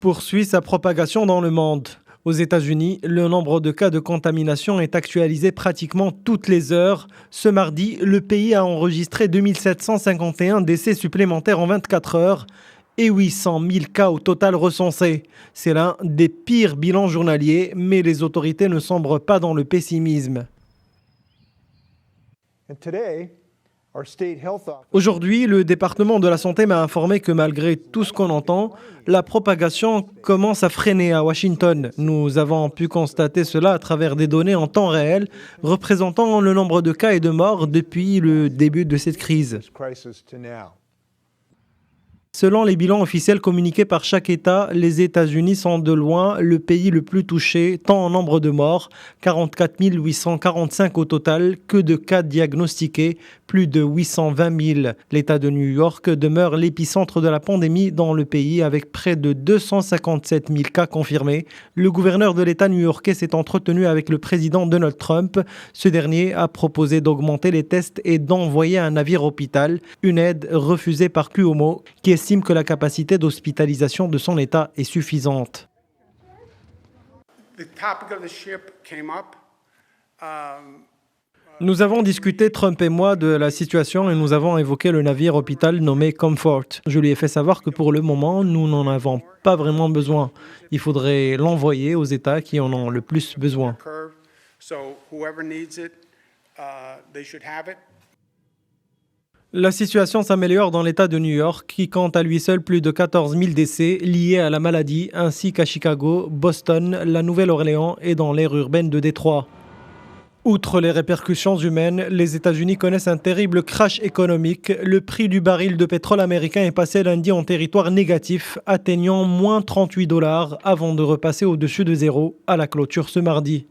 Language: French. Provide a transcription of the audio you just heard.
poursuit sa propagation dans le monde. Aux États-Unis, le nombre de cas de contamination est actualisé pratiquement toutes les heures. Ce mardi, le pays a enregistré 2751 décès supplémentaires en 24 heures et 800 000 cas au total recensés. C'est l'un des pires bilans journaliers, mais les autorités ne sombrent pas dans le pessimisme. Aujourd'hui, le département de la santé m'a informé que malgré tout ce qu'on entend, la propagation commence à freiner à Washington. Nous avons pu constater cela à travers des données en temps réel représentant le nombre de cas et de morts depuis le début de cette crise. Selon les bilans officiels communiqués par chaque État, les États-Unis sont de loin le pays le plus touché, tant en nombre de morts, 44 845 au total, que de cas diagnostiqués, plus de 820 000. L'État de New York demeure l'épicentre de la pandémie dans le pays avec près de 257 000 cas confirmés. Le gouverneur de l'État new-yorkais s'est entretenu avec le président Donald Trump. Ce dernier a proposé d'augmenter les tests et d'envoyer un navire hôpital, une aide refusée par Cuomo, qui estime que la capacité d'hospitalisation de son État est suffisante. Nous avons discuté, Trump et moi, de la situation et nous avons évoqué le navire hôpital nommé Comfort. Je lui ai fait savoir que pour le moment, nous n'en avons pas vraiment besoin. Il faudrait l'envoyer aux États qui en ont le plus besoin. La situation s'améliore dans l'État de New York, qui compte à lui seul plus de 14 000 décès liés à la maladie, ainsi qu'à Chicago, Boston, la Nouvelle-Orléans et dans l'aire urbaine de Détroit. Outre les répercussions humaines, les États-Unis connaissent un terrible crash économique. Le prix du baril de pétrole américain est passé lundi en territoire négatif, atteignant moins $38 avant de repasser au-dessus de zéro à la clôture ce mardi.